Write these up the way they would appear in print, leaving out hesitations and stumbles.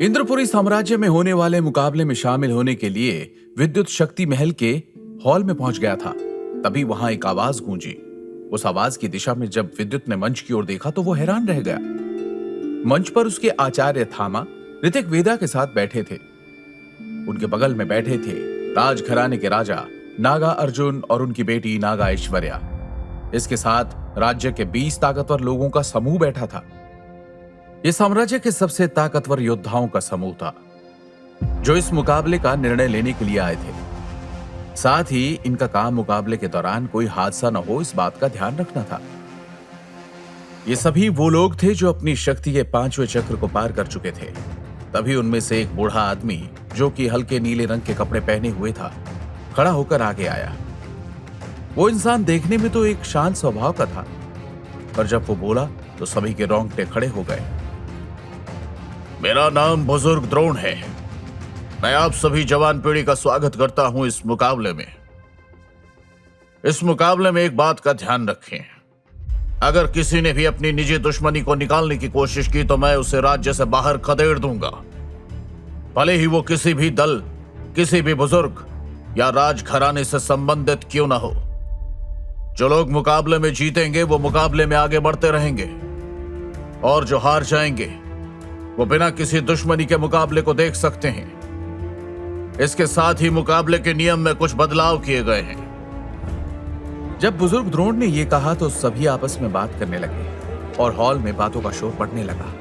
इंद्रपुरी साम्राज्य में होने वाले मुकाबले में शामिल होने के लिए विद्युत शक्ति महल के हॉल में पहुंच गया था। तभी वहां एक आवाज गूंजी। उस आवाज की दिशा में जब विद्युत ने मंच की ओर देखा तो वो हैरान रह गया। मंच पर उसके आचार्य थामा ऋतिक वेदा के साथ बैठे थे। उनके बगल में बैठे थे राजघराने के राजा नागा अर्जुन और उनकी बेटी नागा ऐश्वर्या। इसके साथ राज्य के 20 ताकतवर लोगों का समूह बैठा था। यह साम्राज्य के सबसे ताकतवर योद्धाओं का समूह था जो इस मुकाबले का निर्णय लेने के लिए आए थे। साथ ही इनका काम मुकाबले के दौरान कोई हादसा न हो इस बात का ध्यान रखना था। ये सभी वो लोग थे जो अपनी शक्ति के 5वें चक्र को पार कर चुके थे। तभी उनमें से एक बूढ़ा आदमी जो कि हल्के नीले रंग के कपड़े पहने हुए था, खड़ा होकर आगे आया। वो इंसान देखने में तो एक शांत स्वभाव का था, पर जब वो बोला तो सभी के रोंगटे खड़े हो गए। मेरा नाम बुजुर्ग द्रोण है। मैं आप सभी जवान पीढ़ी का स्वागत करता हूं इस मुकाबले में। इस मुकाबले में एक बात का ध्यान रखें, अगर किसी ने भी अपनी निजी दुश्मनी को निकालने की कोशिश की तो मैं उसे राज्य से बाहर खदेड़ दूंगा, भले ही वो किसी भी दल, किसी भी बुजुर्ग या राजघराने से संबंधित क्यों ना हो। जो लोग मुकाबले में जीतेंगे वो मुकाबले में आगे बढ़ते रहेंगे, और जो हार जाएंगे वो बिना किसी दुश्मनी के मुकाबले को देख सकते हैं। इसके साथ ही मुकाबले के नियम में कुछ बदलाव किए गए हैं। जब बुजुर्ग द्रोण ने यह कहा तो सभी आपस में बात करने लगे और हॉल में बातों का शोर बढ़ने लगा।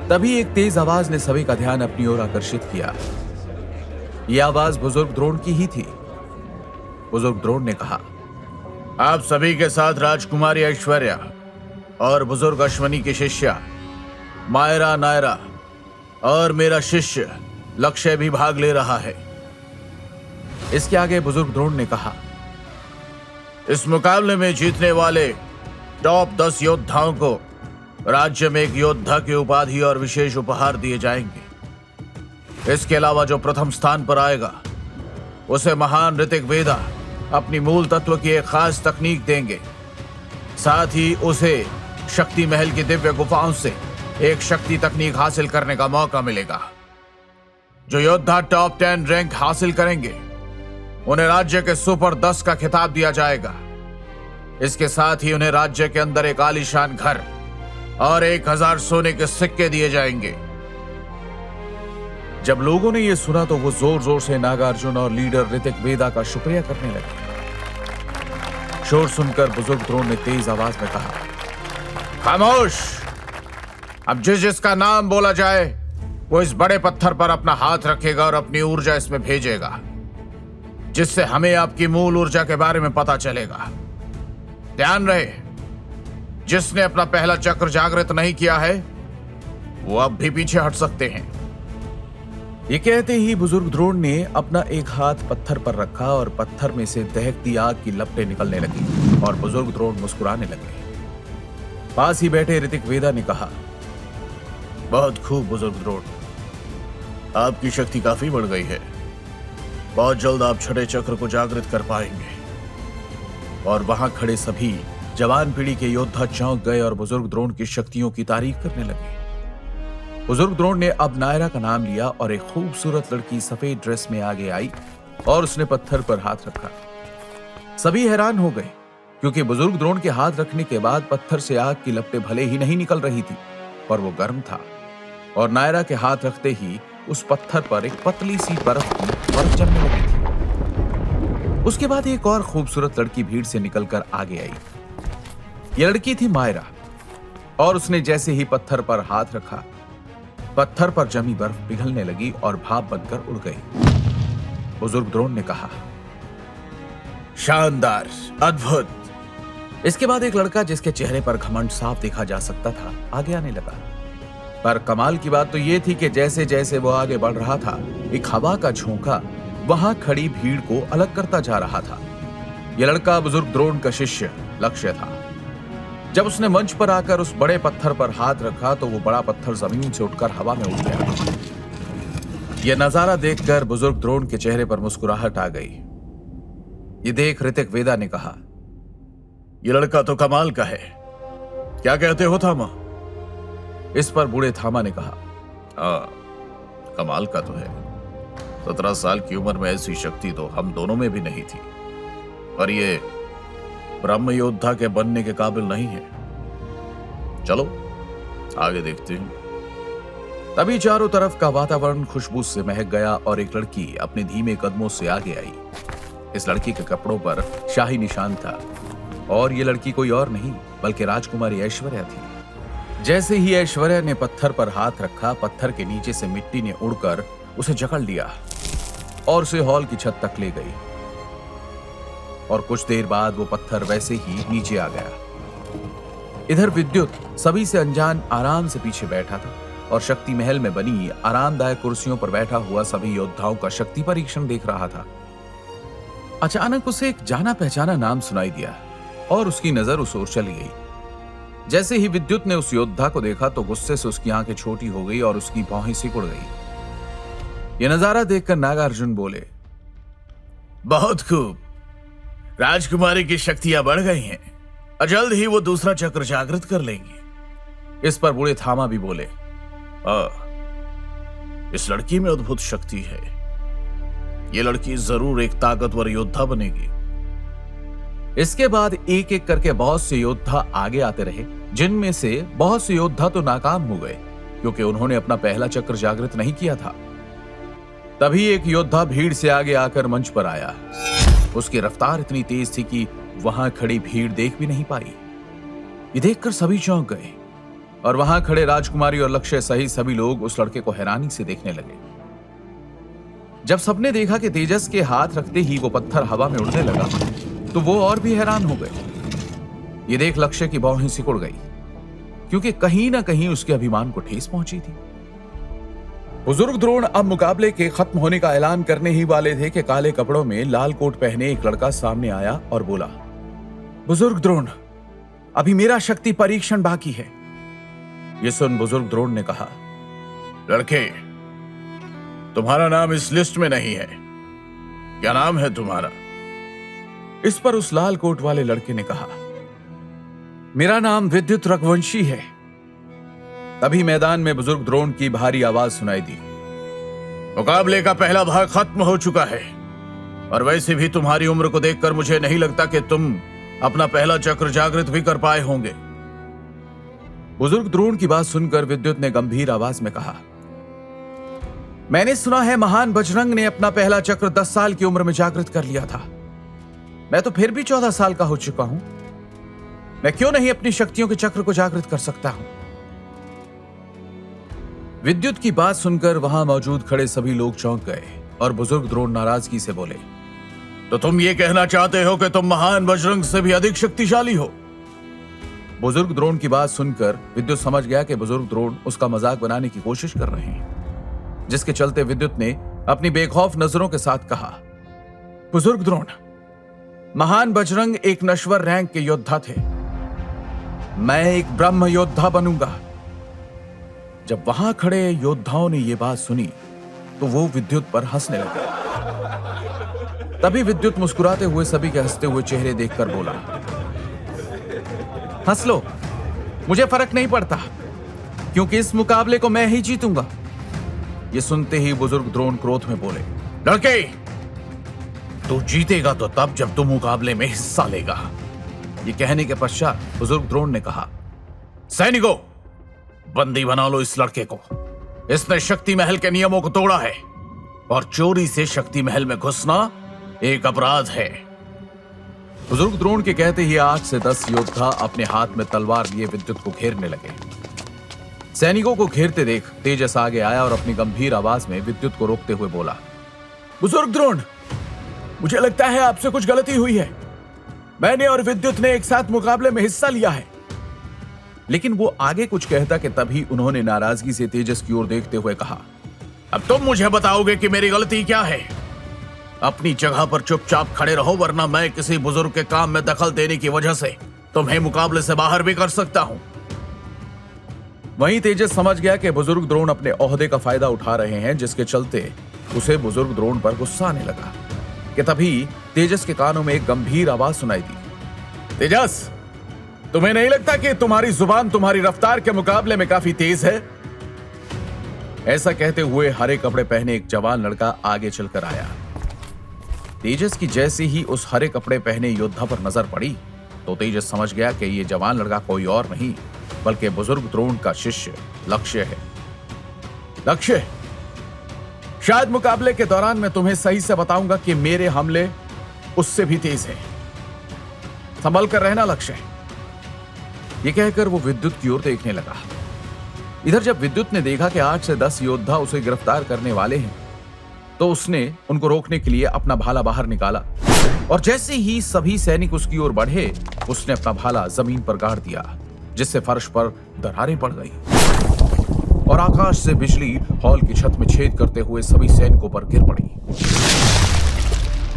तभी एक तेज आवाज ने सभी का ध्यान अपनी ओर आकर्षित किया। यह आवाज बुजुर्ग द्रोण की ही थी। बुजुर्ग द्रोण ने कहा, आप सभी के साथ राजकुमारी ऐश्वर्या और बुजुर्ग अश्वनी की शिष्या मायरा नायरा और मेरा शिष्य लक्ष्य भी भाग ले रहा है। इसके आगे बुजुर्ग द्रोण ने कहा, इस मुकाबले में जीतने वाले टॉप 10 योद्धाओं को राज्य में एक योद्धा की उपाधि और विशेष उपहार दिए जाएंगे। इसके अलावा जो प्रथम स्थान पर आएगा उसे महान ऋतिक वेदा अपनी मूल तत्व की एक खास तकनीक देंगे। साथ ही उसे शक्ति महल की दिव्य गुफाओं से एक शक्ति तकनीक हासिल करने का मौका मिलेगा। जो योद्धा टॉप 10 रैंक हासिल करेंगे उन्हें राज्य के सुपर 10 का खिताब दिया जाएगा। इसके साथ ही उन्हें राज्य के अंदर एक आलीशान घर और 1000 सोने के सिक्के दिए जाएंगे। जब लोगों ने यह सुना तो वो जोर जोर से नागार्जुन और लीडर ऋतिक वेदा का शुक्रिया करने लगे। शोर सुनकर बुजुर्ग द्रोण ने तेज आवाज में कहा, खामोश। अब जिसका नाम बोला जाए वो इस बड़े पत्थर पर अपना हाथ रखेगा और अपनी ऊर्जा इसमें भेजेगा, जिससे हमें आपकी मूल ऊर्जा के बारे में पता चलेगा। ध्यान रहे, जिसने अपना पहला चक्र जागृत नहीं किया है वो अब भी पीछे हट सकते हैं। ये कहते ही बुजुर्ग द्रोण ने अपना एक हाथ पत्थर पर रखा और पत्थर में से दहकती आग की लपटें निकलने लगी और बुजुर्ग द्रोण मुस्कुराने लगे। पास ही बैठे ऋतिक वेदा ने कहा, बहुत खूब बुजुर्ग द्रोण, आपकी शक्ति काफी बढ़ गई है। बहुत जल्द आप छठे चक्र को जागृत कर पाएंगे। और वहां खड़े सभी जवान पीढ़ी के योद्धा चौंक गए और बुजुर्ग द्रोण की शक्तियों की तारीफ करने लगे। बुजुर्ग द्रोण ने अब नायरा का नाम लिया और एक खूबसूरत लड़की सफेद ड्रेस में आगे आई और उसने पत्थर पर हाथ रखा। सभी हैरान हो गए क्योंकि बुजुर्ग द्रोण के हाथ रखने के बाद पत्थर से आग की लपटें भले ही नहीं निकल रही थी, पर वो गर्म था और नायरा के हाथ रखते ही उस पत्थर पर एक पतली सी बर्फ जमने लगी थी। उसके बाद एक और खूबसूरत लड़की भीड़ से निकलकर आगे आई। यह लड़की थी मायरा और उसने जैसे ही पत्थर पर हाथ रखा, पत्थर पर जमी बर्फ पिघलने लगी और भाप बनकर उड़ गई। बुजुर्ग द्रोण ने कहा, शानदार, अद्भुत। इसके बाद एक लड़का जिसके चेहरे पर घमंड साफ देखा जा सकता था आगे आने लगा। पर कमाल की बात तो यह थी कि जैसे जैसे वो आगे बढ़ रहा था, एक हवा का झोंका वहां खड़ी भीड़ को अलग करता जा रहा था। यह लड़का बुजुर्ग द्रोण का शिष्य लक्ष्य था। जब उसने मंच पर आकर उस बड़े पत्थर पर हाथ रखा तो वो बड़ा पत्थर जमीन से उठकर हवा में उड़ गया। यह नजारा देखकर बुजुर्ग द्रोण के चेहरे पर मुस्कुराहट आ गई। ये देख ऋतिक वेदा ने कहा, ये लड़का तो कमाल का है, क्या कहते हो थामा? इस पर बूढ़े थामा ने कहा, हाँ, कमाल का तो है। 17 साल की उम्र में ऐसी शक्ति तो हम दोनों में भी नहीं थी, पर ये ब्रह्म योद्धा के बनने के काबिल नहीं है। चलो आगे देखते हैं। तभी चारों तरफ का वातावरण खुशबू से महक गया और एक लड़की अपने धीमे कदमों से आगे आई। इस लड़की के कपड़ों पर शाही निशान था और ये लड़की कोई और नहीं बल्कि राजकुमारी ऐश्वर्या थी। जैसे ही ऐश्वर्या ने पत्थर पर हाथ रखा, पत्थर के नीचे से मिट्टी ने उड़कर उसे जकड़ लिया और उसे हॉल की छत तक ले गई। और कुछ देर बाद वो पत्थर वैसे ही नीचे आ गया। इधर विद्युत सभी से अनजान आराम से पीछे बैठा था और शक्ति महल में बनी आरामदायक कुर्सियों पर बैठा हुआ सभी योद्धाओं का शक्ति परीक्षण देख रहा था। अचानक उसे एक जाना पहचाना नाम सुनाई दिया और उसकी नजर उस ओर चली गई। जैसे ही विद्युत ने उस योद्धा को देखा तो गुस्से से उसकी आंखें छोटी हो गई और उसकी भौहें सिकुड़ गई। यह नजारा देखकर नागार्जुन बोले, बहुत खूब, राजकुमारी की शक्तियां बढ़ गई हैं और जल्द ही वो दूसरा चक्र जागृत कर लेंगे। इस पर बूढ़े थामा भी बोले, इस लड़की में अद्भुत शक्ति है। ये लड़की जरूर एक ताकतवर योद्धा बनेगी। इसके बाद एक एक करके बहुत से योद्धा आगे आते रहे, जिनमें से बहुत से योद्धा तो नाकाम हो गए क्योंकि उन्होंने अपना पहला चक्र जागृत नहीं किया था। तभी एक योद्धा भीड़ से आगे आकर मंच पर आया। उसकी रफ्तार इतनी तेज थी कि वहां खड़ी भीड़ देख भी नहीं पाई। ये देखकर सभी चौंक गए और वहां खड़े राजकुमारी और लक्ष्य सहित सभी लोग उस लड़के को हैरानी से देखने लगे। जब सबने देखा कि तेजस के हाथ रखते ही वो पत्थर हवा में उड़ने लगा तो वो और भी हैरान हो गए। ये देख लक्ष्य की भौहें सिकुड़ गई क्योंकि कहीं ना कहीं उसके अभिमान को ठेस पहुंची थी। बुजुर्ग द्रोण अब मुकाबले के खत्म होने का ऐलान करने ही वाले थे कि काले कपड़ों में लाल कोट पहने एक लड़का सामने आया और बोला, बुजुर्ग द्रोण, अभी मेरा शक्ति परीक्षण बाकी है। यह सुन बुजुर्ग द्रोण ने कहा, लड़के, तुम्हारा नाम इस लिस्ट में नहीं है। क्या नाम है तुम्हारा? इस पर उस लाल कोट वाले लड़के ने कहा, मेरा नाम विद्युत रघुवंशी है। तभी मैदान में बुजुर्ग द्रोण की भारी आवाज सुनाई दी, मुकाबले का पहला भाग खत्म हो चुका है और वैसे भी तुम्हारी उम्र को देखकर मुझे नहीं लगता कि तुम अपना पहला चक्र जागृत भी कर पाए होंगे। बुजुर्ग द्रोण की बात सुनकर विद्युत ने गंभीर आवाज में कहा, मैंने सुना है महान बजरंग ने अपना पहला चक्र 10 साल की उम्र में जागृत कर लिया था। मैं तो फिर भी 14 साल का हो चुका हूं। मैं क्यों नहीं अपनी शक्तियों के चक्र को जागृत कर सकता हूं? विद्युत की बात सुनकर वहां मौजूद खड़े सभी लोग चौंक गए और बुजुर्ग द्रोण नाराजगी से बोले, तो तुम ये कहना चाहते हो कि तुम महान बजरंग से भी अधिक शक्तिशाली हो? बुजुर्ग द्रोण की बात सुनकर विद्युत समझ गया कि बुजुर्ग द्रोण उसका मजाक बनाने की कोशिश कर रहे हैं, जिसके चलते विद्युत ने अपनी बेखौफ नजरों के साथ कहा, बुजुर्ग द्रोण, महान बजरंग एक नश्वर रैंक के योद्धा थे। मैं एक ब्रह्म योद्धा बनूंगा। जब वहां खड़े योद्धाओं ने यह बात सुनी तो वो विद्युत पर हंसने लगे। तभी विद्युत मुस्कुराते हुए सभी के हंसते हुए चेहरे देखकर बोला, हंस लो, मुझे फर्क नहीं पड़ता क्योंकि इस मुकाबले को मैं ही जीतूंगा। ये सुनते ही बुजुर्ग द्रोण क्रोध में बोले, लड़के, तू जीतेगा तो तब जब तू मुकाबले में हिस्सा लेगा। ये कहने के पश्चात बुजुर्ग द्रोण ने कहा, सैनिकों, बंदी बना लो इस लड़के को। इसने शक्ति महल के नियमों को तोड़ा है और चोरी से शक्ति महल में घुसना एक अपराध है। बुजुर्ग द्रोण के कहते ही 8 से 10 योद्धा अपने हाथ में तलवार लिए विद्युत को घेरने लगे। सैनिकों को घेरते देख तेजस आगे आया और अपनी गंभीर आवाज में विद्युत को रोकते हुए बोला, बुजुर्ग द्रोण, मुझे लगता है आपसे कुछ गलती हुई है। मैंने और विद्युत ने एक साथ मुकाबले में हिस्सा लिया है। लेकिन वो आगे कुछ कहता कि तभी उन्होंने नाराजगी से तेजस की ओर देखते हुए कहा, अब तुम मुझे बताओगे कि मेरी गलती क्या है? अपनी जगह पर चुपचाप खड़े रहो, वरना मैं किसी बुजुर्ग के काम में दखल देने की वजह से तुम्हें मुकाबले से बाहर भी कर सकता हूं। वहीं तेजस समझ गया कि बुजुर्ग द्रोण अपने ओहदे का फायदा उठा रहे हैं, जिसके चलते उसे बुजुर्ग द्रोण पर गुस्सा आने लगा कि तभी तेजस के कानों में एक गंभीर आवाज सुनाई दी, तेजस, तुम्हें नहीं लगता कि तुम्हारी जुबान तुम्हारी रफ्तार के मुकाबले में काफी तेज है? ऐसा कहते हुए हरे कपड़े पहने एक जवान लड़का आगे चलकर आया। तेजस की जैसे ही उस हरे कपड़े पहने योद्धा पर नजर पड़ी तो तेजस समझ गया कि ये जवान लड़का कोई और नहीं बल्कि बुजुर्ग द्रोण का शिष्य लक्ष्य है। लक्ष्य, शायद मुकाबले के दौरान मैं तुम्हें सही से बताऊंगा कि मेरे हमले उससे भी तेज हैं। संभल कर रहना लक्ष्य। ये कहकर वो विद्युत की ओर देखने लगा। इधर जब विद्युत ने देखा कि 8 से 10 योद्धा उसे गिरफ्तार करने वाले हैं तो उसने उनको रोकने के लिए अपना भाला बाहर निकाला और जैसे ही सभी सैनिक उसकी ओर बढ़े उसने अपना भाला जमीन पर गाड़ दिया, जिससे फर्श पर दरारें पड़ गई और आकाश से बिजली हॉल की छत में छेद करते हुए सभी सैनिकों पर गिर पड़ी,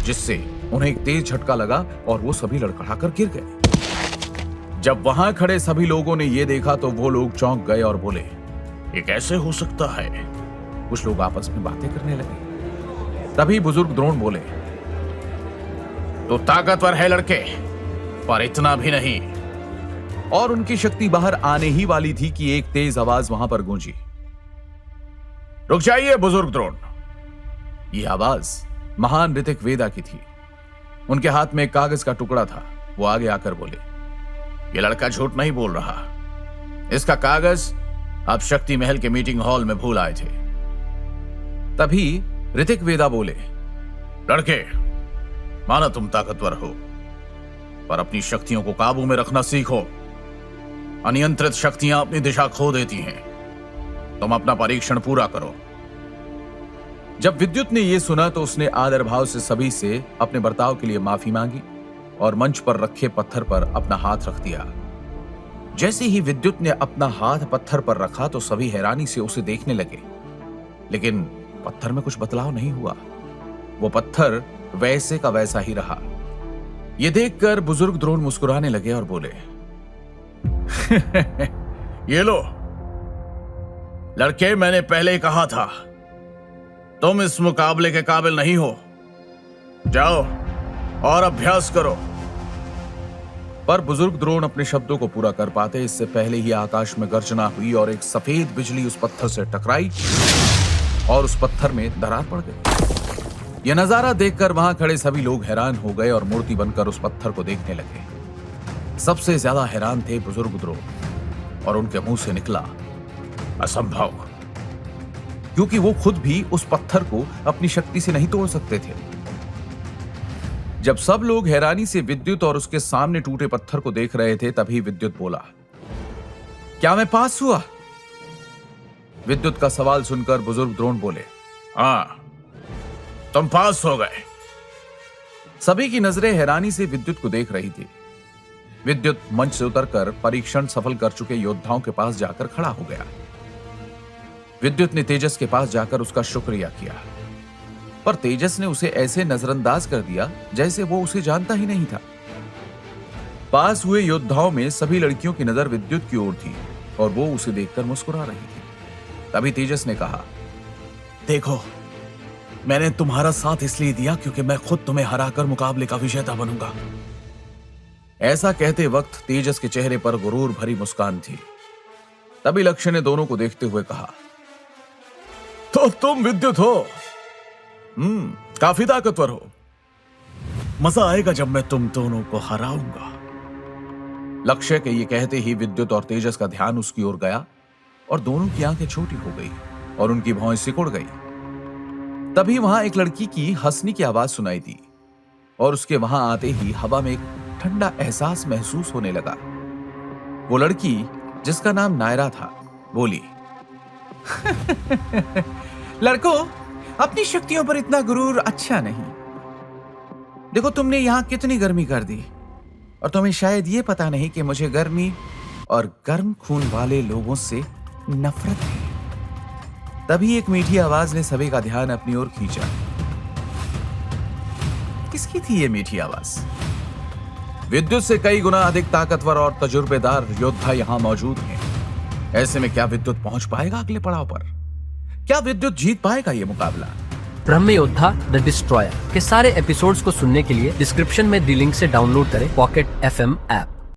जिससे उन्हें एक तेज झटका लगा और वो सभी लड़खड़ाकर गिर गए। जब वहां खड़े सभी लोगों ने ये देखा तो वो लोग चौंक गए और बोले, ये कैसे हो सकता है? कुछ लोग आपस में बातें करने लगे। तभी बुजुर्ग द्रोण बोले, तो ताकतवर है लड़के, पर इतना भी नहीं। और उनकी शक्ति बाहर आने ही वाली थी कि एक तेज आवाज वहां पर गूंजी, रुक जाइए बुजुर्ग द्रोण। यह आवाज महान ऋतिक वेदा की थी। उनके हाथ में एक कागज का टुकड़ा था। वो आगे आकर बोले, ये लड़का झूठ नहीं बोल रहा। इसका कागज आप शक्ति महल के मीटिंग हॉल में भूल आए थे। तभी ऋतिक वेदा बोले, लड़के, माना तुम ताकतवर हो, पर अपनी शक्तियों को काबू में रखना सीखो। अनियंत्रित शक्तियां अपनी दिशा खो देती हैं। तुम अपना परीक्षण पूरा करो। जब विद्युत ने यह सुना तो उसने आदर भाव से सभी से अपने बर्ताव के लिए माफी मांगी और मंच पर रखे पत्थर पर अपना हाथ रख दिया। जैसे ही विद्युत ने अपना हाथ पत्थर पर रखा तो सभी हैरानी से उसे देखने लगे, लेकिन पत्थर में कुछ बदलाव नहीं हुआ। वो पत्थर वैसे का वैसा ही रहा। ये देखकर बुजुर्ग द्रोण मुस्कुराने लगे और बोले, ये लो लड़के, मैंने पहले ही कहा था तुम इस मुकाबले के काबिल नहीं हो। जाओ और अभ्यास करो। पर बुजुर्ग द्रोण अपने शब्दों को पूरा कर पाते इससे पहले ही आकाश में गर्जना हुई और एक सफेद बिजली उस पत्थर से टकराई और उस पत्थर में दरार पड़ गई। यह नजारा देखकर वहां खड़े सभी लोग हैरान हो गए और मूर्ति बनकर उस पत्थर को देखने लगे। सबसे ज्यादा हैरान थे बुजुर्ग द्रोण और उनके मुंह से निकला, असंभव, क्योंकि वो खुद भी उस पत्थर को अपनी शक्ति से नहीं तोड़ सकते थे। जब सब लोग हैरानी से विद्युत और उसके सामने टूटे पत्थर को देख रहे थे तभी विद्युत बोला, क्या मैं पास हुआ? विद्युत का सवाल सुनकर बुजुर्ग द्रोण बोले, हां, तुम पास हो गए। सभी की नजरें हैरानी से विद्युत को देख रही थी। विद्युत मंच से उतरकर परीक्षण सफल कर चुके योद्धाओं के पास जाकर खड़ा हो गया। विद्युत ने तेजस के पास जाकर उसका शुक्रिया किया, पर तेजस ने उसे ऐसे नजरअंदाज कर दिया जैसे वो उसे जानता ही नहीं था। पास हुए योद्धाओं में सभी लड़कियों की नजर विद्युत की ओर थी और वो उसे देखकर मुस्कुरा रही थी। तभी तेजस ने कहा, देखो, मैंने तुम्हारा साथ इसलिए दिया क्योंकि मैं खुद तुम्हें हराकर मुकाबले का विजेता बनूंगा। ऐसा कहते वक्त तेजस के चेहरे पर गुरूर भरी मुस्कान थी। तभी लक्ष्य ने दोनों को देखते हुए कहा, तो तुम विद्युत हो? काफी ताकतवर हो। मजा आएगा जब मैं तुम दोनों को हराऊंगा। लक्ष्य के ये कहते ही विद्युत और तेजस का ध्यान उसकी ओर गया और दोनों की आंखें छोटी हो गई और उनकी भौहें सिकुड़ गई। तभी वहां एक लड़की की हंसने की आवाज सुनाई दी और उसके वहां आते ही हवा में एक ठंडा एहसास महसूस होने लगा। वो लड़की, जिसका नाम नायरा था, बोली, लड़कों, अपनी शक्तियों पर इतना गुरूर अच्छा नहीं। देखो, तुमने यहां कितनी गर्मी कर दी और तुम्हें शायद ये पता नहीं कि मुझे गर्मी और गर्म खून वाले लोगों से नफरत है। तभी एक मीठी आवाज ने सभी का ध्यान अपनी ओर खींचा। किसकी थी ये मीठी आवाज? विद्युत से कई गुना अधिक ताकतवर और तजुर्बेदार योद्धा यहां मौजूद हैं। ऐसे में क्या विद्युत पहुंच पाएगा अगले पड़ाव पर? क्या विद्युत जीत पाएगा ये मुकाबला? ब्रह्म योद्धा द डिस्ट्रॉयर के सारे एपिसोड्स को सुनने के लिए डिस्क्रिप्शन में दी लिंक से डाउनलोड करें पॉकेट FM ऐप।